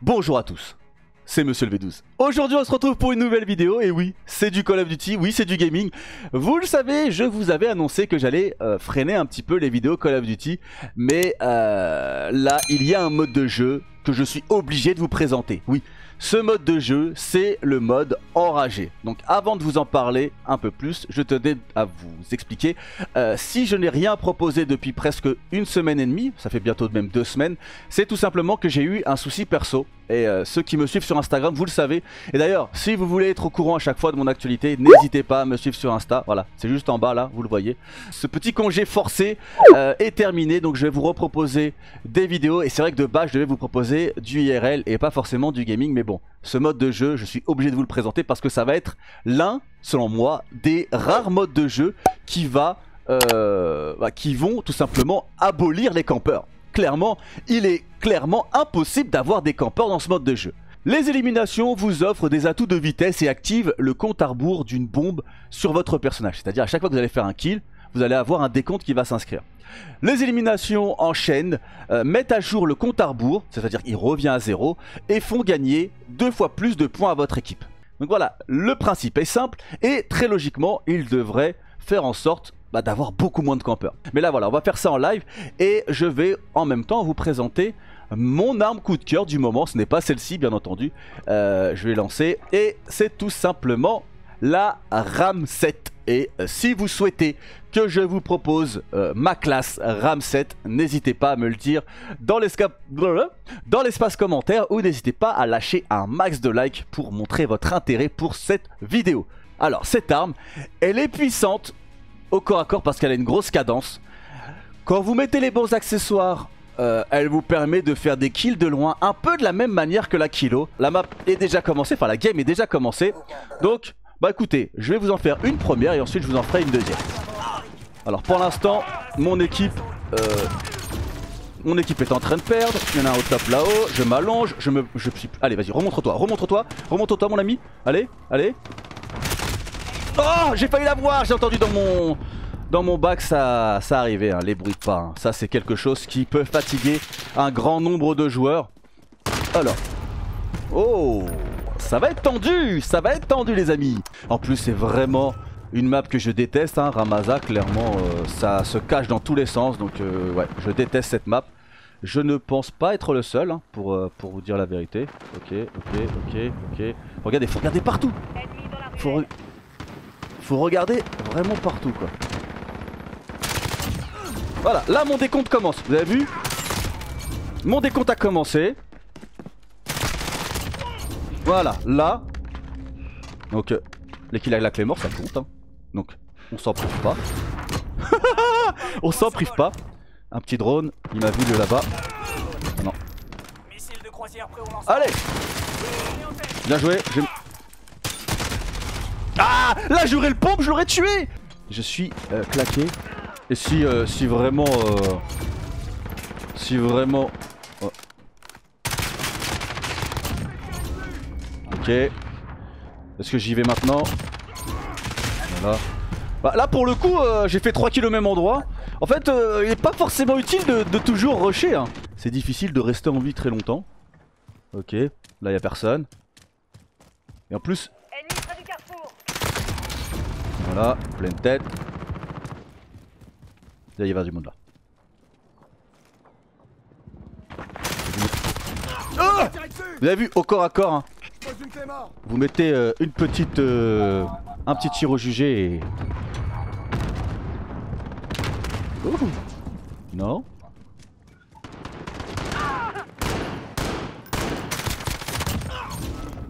Bonjour à tous, c'est Monsieur le V12. Aujourd'hui on se retrouve pour une nouvelle vidéo et oui, c'est du Call of Duty, oui c'est du gaming. Vous le savez, je vous avais annoncé que j'allais freiner un petit peu les vidéos Call of Duty. Mais là, il y a un mode de jeu que je suis obligé de vous présenter. Oui, ce mode de jeu, c'est le mode enragé. Donc avant de vous en parler un peu plus, je tenais à vous expliquer. Si je n'ai rien proposé depuis presque une semaine et demie, ça fait bientôt même 2 semaines, c'est tout simplement que j'ai eu un souci perso. Et ceux qui me suivent sur Instagram, vous le savez. Et d'ailleurs, si vous voulez être au courant à chaque fois de mon actualité, n'hésitez pas à me suivre sur Insta. Voilà, c'est juste en bas là, vous le voyez. Ce petit congé forcé est terminé, donc je vais vous reproposer des vidéos. Et c'est vrai que de base, je devais vous proposer du IRL et pas forcément du gaming. Mais bon, ce mode de jeu, je suis obligé de vous le présenter parce que ça va être l'un, selon moi, des rares modes de jeu qui vont tout simplement abolir les campeurs. Clairement, il est clairement impossible d'avoir des campeurs dans ce mode de jeu. Les éliminations vous offrent des atouts de vitesse et activent le compte à rebours d'une bombe sur votre personnage. C'est-à-dire à chaque fois que vous allez faire un kill, vous allez avoir un décompte qui va s'inscrire. Les éliminations en chaîne mettent à jour le compte à rebours, c'est-à-dire qu'il revient à 0, et font gagner 2 fois plus de points à votre équipe. Donc voilà, le principe est simple et très logiquement, il devrait faire en sorte d'avoir beaucoup moins de campeurs. Mais là voilà, on va faire ça en live et je vais en même temps vous présenter mon arme coup de cœur du moment. Ce n'est pas celle-ci bien entendu, je vais lancer et c'est tout simplement la Ramset. Et si vous souhaitez que je vous propose ma classe Ramset, n'hésitez pas à me le dire dans l'espace commentaire ou n'hésitez pas à lâcher un max de likes pour montrer votre intérêt pour cette vidéo. Alors cette arme, elle est puissante au corps à corps parce qu'elle a une grosse cadence. Quand vous mettez les bons accessoires, elle vous permet de faire des kills de loin, un peu de la même manière que la kilo. La map est déjà commencée, enfin la game est déjà commencée. Donc, écoutez, je vais vous en faire une première et ensuite je vous en ferai une deuxième. Alors pour l'instant, mon équipe est en train de perdre. Il y en a un au top là-haut, je m'allonge, allez vas-y, remontre-toi mon ami. Allez. Oh, j'ai failli l'avoir, j'ai entendu dans mon bac ça arrivait, hein, les bruits de pas. Hein. Ça c'est quelque chose qui peut fatiguer un grand nombre de joueurs. Alors, oh, ça va être tendu les amis. En plus c'est vraiment une map que je déteste, hein, Ramasa, clairement ça se cache dans tous les sens. Donc ouais, je déteste cette map. Je ne pense pas être le seul, hein, pour vous dire la vérité. Ok. Regardez, faut regarder partout. Faut regarder vraiment partout quoi. Voilà, là mon décompte commence, vous avez vu? Mon décompte a commencé. Voilà, là. Donc les kills à la clé mort ça compte, hein. Donc on s'en prive pas. On s'en prive pas. Un petit drone, il m'a vu de là-bas. Non. Allez. Bien joué. Ah, là j'aurais le pompe, je l'aurais tué. Je suis claqué. Et si vraiment oh. Ok. Est-ce que j'y vais maintenant? Voilà. Là pour le coup j'ai fait 3 kills au même endroit. En fait il n'est pas forcément utile de toujours rusher, hein. C'est difficile de rester en vie très longtemps. Ok, là il n'y a personne. Et en plus voilà, pleine tête. Là, il y a du monde là. Oh, vous avez vu, au corps à corps, hein. Vous mettez une petite, un petit tir au jugé et... Non.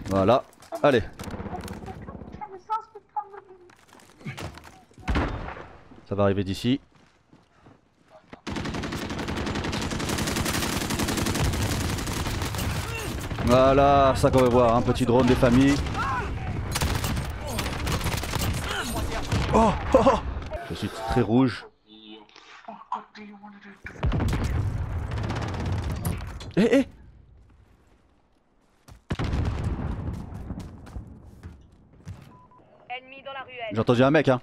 Voilà, allez. Ça va arriver d'ici. Voilà, ça qu'on va voir, un petit drone des familles. Oh. Je suis très rouge. Eh. J'ai entendu un mec, hein.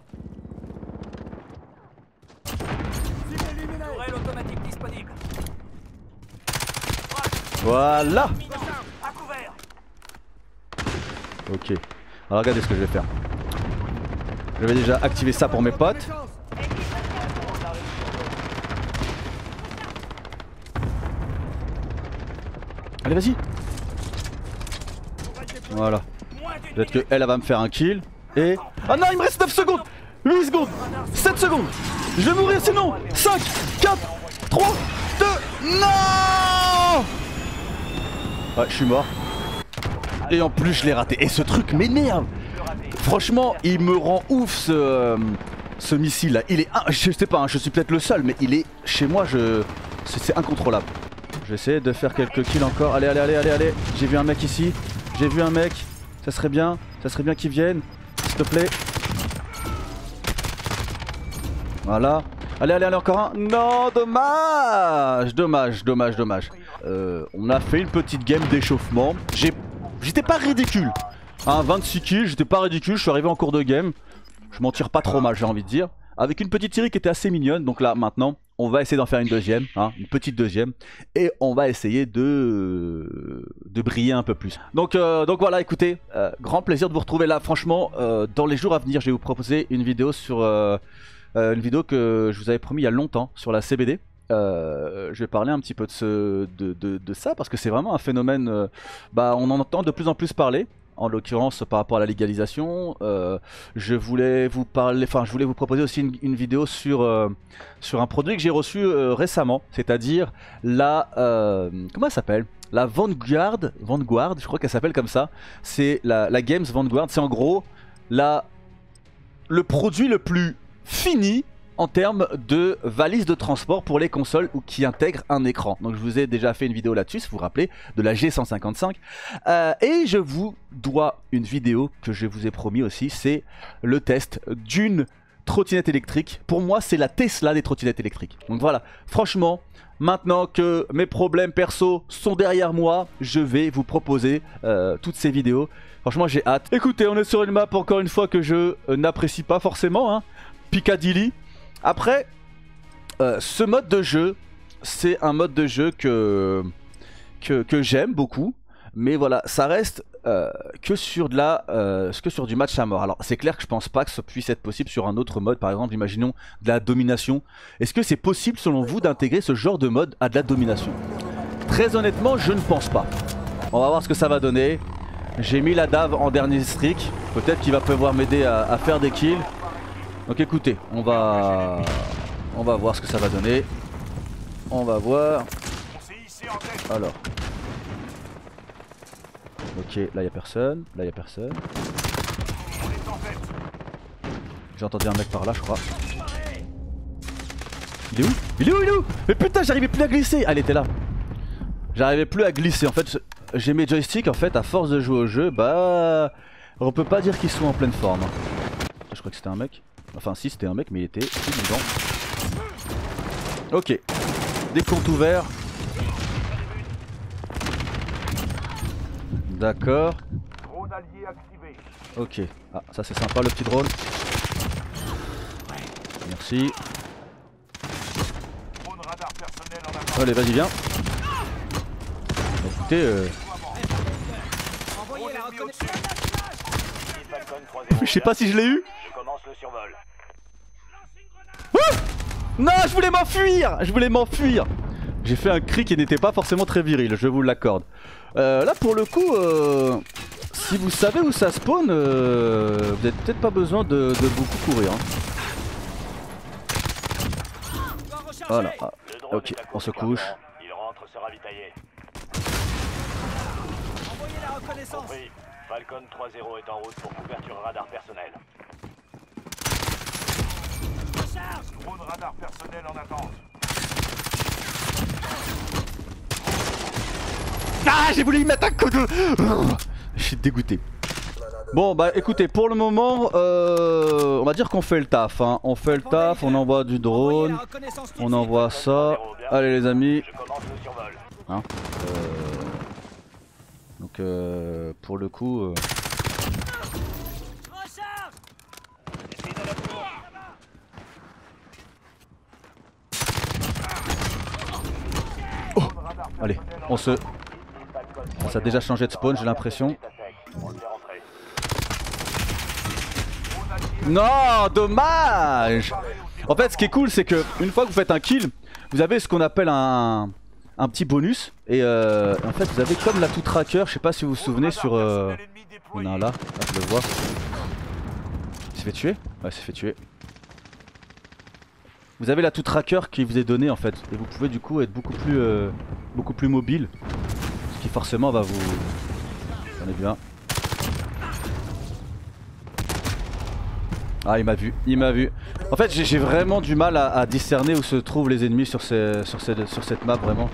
Voilà. Ok. Alors regardez ce que je vais faire. Je vais déjà activer ça pour mes potes. Allez vas-y. Voilà. Peut-être que elle va me faire un kill. Et... Ah non il me reste 9 secondes. 8 secondes. 7 secondes. Je vais mourir sinon. 5, 4, 3, 2... Non. Ouais je suis mort. Et en plus je l'ai raté. Et ce truc m'énerve. Franchement il me rend ouf ce missile là. Il est... Je sais pas, hein, je suis peut-être le seul. Mais il est... Chez moi c'est incontrôlable. Je vais essayer de faire quelques kills encore. Allez, allez, allez, allez, allez. J'ai vu un mec ici. J'ai vu un mec. Ça serait bien qu'il vienne. S'il te plaît. Voilà. Allez, allez, allez, encore un. Non, dommage. Dommage, dommage, dommage. On a fait une petite game d'échauffement. J'étais pas ridicule. Hein, 26 kills, j'étais pas ridicule. Je suis arrivé en cours de game. Je m'en tire pas trop mal, j'ai envie de dire. Avec une petite série qui était assez mignonne. Donc là, maintenant, on va essayer d'en faire une deuxième. Hein, une petite deuxième. Et on va essayer de briller un peu plus. Donc voilà, écoutez. Grand plaisir de vous retrouver là. Franchement, dans les jours à venir, je vais vous proposer une vidéo sur... une vidéo que je vous avais promis il y a longtemps sur la CBD. Je vais parler un petit peu de ça parce que c'est vraiment un phénomène, on en entend de plus en plus parler. En l'occurrence par rapport à la légalisation, je voulais vous proposer aussi une vidéo sur un produit que j'ai reçu récemment, c'est-à-dire la comment elle s'appelle, la Vanguard, je crois qu'elle s'appelle comme ça. C'est la Games Vanguard. C'est en gros le produit le plus fini en termes de valise de transport pour les consoles ou qui intègre un écran. Donc je vous ai déjà fait une vidéo là-dessus, si vous vous rappelez, de la G155. Et je vous dois une vidéo que je vous ai promis aussi, c'est le test d'une trottinette électrique. Pour moi, c'est la Tesla des trottinettes électriques. Donc voilà, franchement, maintenant que mes problèmes perso sont derrière moi, je vais vous proposer toutes ces vidéos. Franchement, j'ai hâte. Écoutez, on est sur une map encore une fois que je n'apprécie pas forcément, hein. Piccadilly. Après, ce mode de jeu, c'est un mode de jeu que j'aime beaucoup. Mais voilà, ça reste que sur du match à mort. Alors c'est clair que je pense pas que ça puisse être possible sur un autre mode. Par exemple, imaginons de la domination. Est-ce que c'est possible selon vous d'intégrer ce genre de mode à de la domination? Très honnêtement, je ne pense pas. On va voir ce que ça va donner. J'ai mis la Dave en dernier streak. Peut-être qu'il va pouvoir m'aider à faire des kills. Donc écoutez, on va voir ce que ça va donner. On va voir. Alors. Ok, là y a personne. Là y a personne. J'ai entendu un mec par là, je crois. Il est où? Il est où? Il est où? Mais putain, j'arrivais plus à glisser. Ah, il était là. J'arrivais plus à glisser. En fait, j'ai mes joysticks. En fait, à force de jouer au jeu, on peut pas dire qu'ils sont en pleine forme. Je crois que c'était un mec. Enfin si c'était un mec mais il était dedans. Ok. Des comptes ouverts. D'accord. Ok. Ah ça c'est sympa le petit drone. Merci. Allez vas-y viens. Écoutez je sais pas si je l'ai eu. Non, je voulais m'enfuir. J'ai fait un cri qui n'était pas forcément très viril, je vous l'accorde. Là pour le coup, si vous savez où ça spawn, vous n'avez peut-être pas besoin de beaucoup courir. Hein. Voilà, ah, ok, on se couche. Il rentre se ravitailler. Envoyez la reconnaissance. Falcon 3-0 est en route pour couverture radar personnel. Drone radar personnel en attente. Ah, j'ai voulu y mettre un coup de... Je suis dégoûté. Bon bah écoutez, pour le moment, on va dire qu'on fait le taf. Hein. On fait le taf, on envoie du drone, on envoie ça. Allez les amis. Hein donc pour le coup... Oh allez, on a déjà changé de spawn, j'ai l'impression. Non, dommage. En fait, ce qui est cool, c'est que une fois que vous faites un kill, vous avez ce qu'on appelle un petit bonus. Et en fait, vous avez comme l'atout tracker. Je sais pas si vous vous souvenez sur... Il y en a un là, je le vois. Il s'est fait tuer? Ouais, il s'est fait tuer. Vous avez l'atout tracker qui vous est donné en fait. Et vous pouvez du coup être beaucoup plus mobile. Ce qui forcément va vous... J'en ai vu un. Ah, il m'a vu, il m'a vu. En fait, j'ai vraiment du mal à discerner où se trouvent les ennemis sur cette map, vraiment.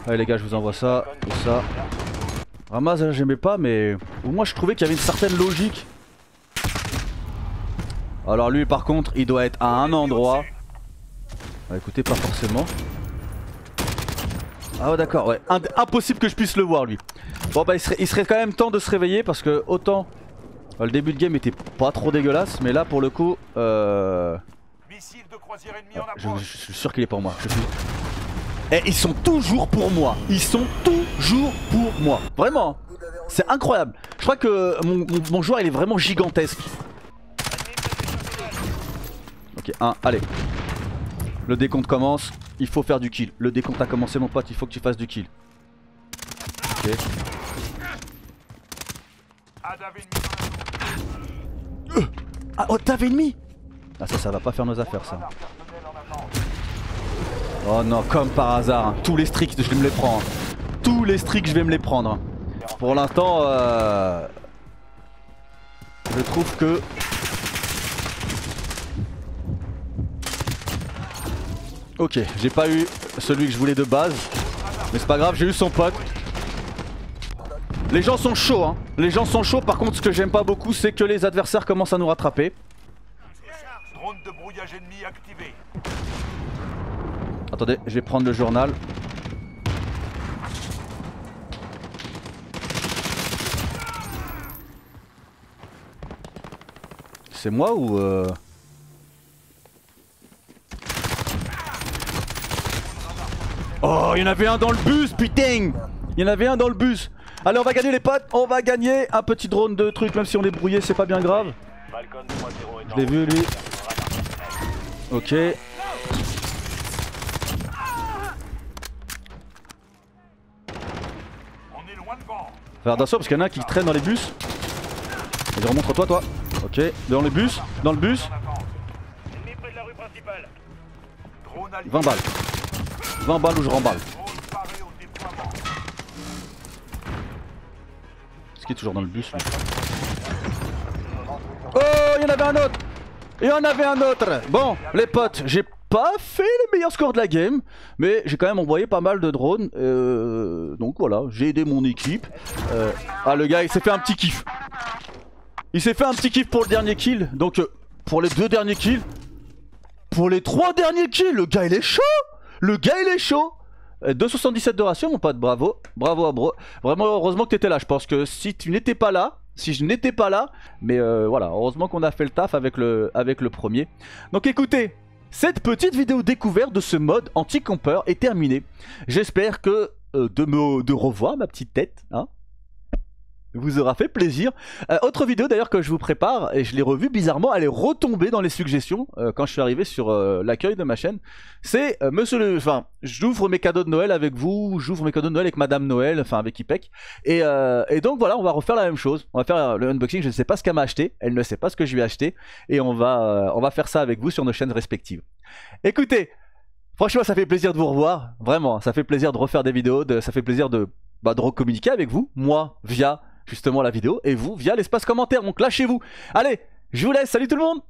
Allez les gars, je vous envoie ça et ça. Ramasse, là j'aimais pas, mais au moins je trouvais qu'il y avait une certaine logique. Alors lui par contre, il doit être à un endroit. Bah écoutez, pas forcément. Ah ouais d'accord, ouais. Impossible que je puisse le voir lui. Bon bah il serait quand même temps de se réveiller parce que autant le début de game était pas trop dégueulasse, mais là pour le coup je suis sûr qu'il est pour moi. Et ils sont toujours pour moi. Ils sont toujours pour moi. Vraiment. C'est incroyable. Je crois que mon joueur il est vraiment gigantesque. Ok, allez. Le décompte commence. Il faut faire du kill. Le décompte a commencé mon pote. Il faut que tu fasses du kill. Ok. Ah oh t'avais ennemi. Ah ça va pas faire nos affaires ça. Oh non, comme par hasard, hein. Tous les streaks je vais me les prendre. Tous les streaks je vais me les prendre. Pour l'instant je trouve que... Ok, j'ai pas eu celui que je voulais de base. Mais c'est pas grave, j'ai eu son pote. Les gens sont chauds hein. Les gens sont chauds, par contre ce que j'aime pas beaucoup c'est que les adversaires commencent à nous rattraper. Drone de brouillage ennemi activé. Attendez, je vais prendre le journal. C'est moi ou Oh, il y en avait un dans le bus, putain. Il y en avait un dans le bus. Allez, on va gagner les potes, on va gagner un petit drone de truc, même si on est brouillé, c'est pas bien grave. Je l'ai vu lui. Ok. Faire attention parce qu'il y en a un qui traîne dans les bus. Vas-y, remontre-toi, toi. Ok, dans les bus, dans le bus. 20 balles. 20 balles ou je remballe. Est-ce qu'il est toujours dans le bus lui? Oh, il y en avait un autre. Il y en avait un autre. Bon, les potes, j'ai pas fait le meilleur score de la game, mais j'ai quand même envoyé pas mal de drones. Donc voilà, j'ai aidé mon équipe. Ah, le gars, il s'est fait un petit kiff. Il s'est fait un petit kiff pour le dernier kill. Donc pour les 2 derniers kills, pour les 3 derniers kills, le gars il est chaud. Le gars il est chaud. 2,77 de ratio mon pote, bravo. Bravo à bro. Vraiment heureusement que t'étais là. Je pense que si tu n'étais pas là, si je n'étais pas là, mais voilà, heureusement qu'on a fait le taf avec le premier. Donc écoutez, cette petite vidéo découverte de ce mode anti-camper est terminée. J'espère que de revoir ma petite tête, hein, vous aura fait plaisir. Autre vidéo d'ailleurs que je vous prépare, et je l'ai revue bizarrement, elle est retombée dans les suggestions quand je suis arrivé sur l'accueil de ma chaîne. C'est enfin, j'ouvre mes cadeaux de Noël avec vous, j'ouvre mes cadeaux de Noël avec Madame Noël, enfin avec Ipek. Et donc voilà, on va refaire la même chose. On va faire le unboxing, je ne sais pas ce qu'elle m'a acheté, elle ne sait pas ce que je lui ai acheté. Et on va faire ça avec vous sur nos chaînes respectives. Écoutez, franchement ça fait plaisir de vous revoir, vraiment, ça fait plaisir de refaire des vidéos, ça fait plaisir de recommuniquer avec vous, moi via justement la vidéo et vous via l'espace commentaire, donc lâchez-vous. Allez, je vous laisse, salut tout le monde.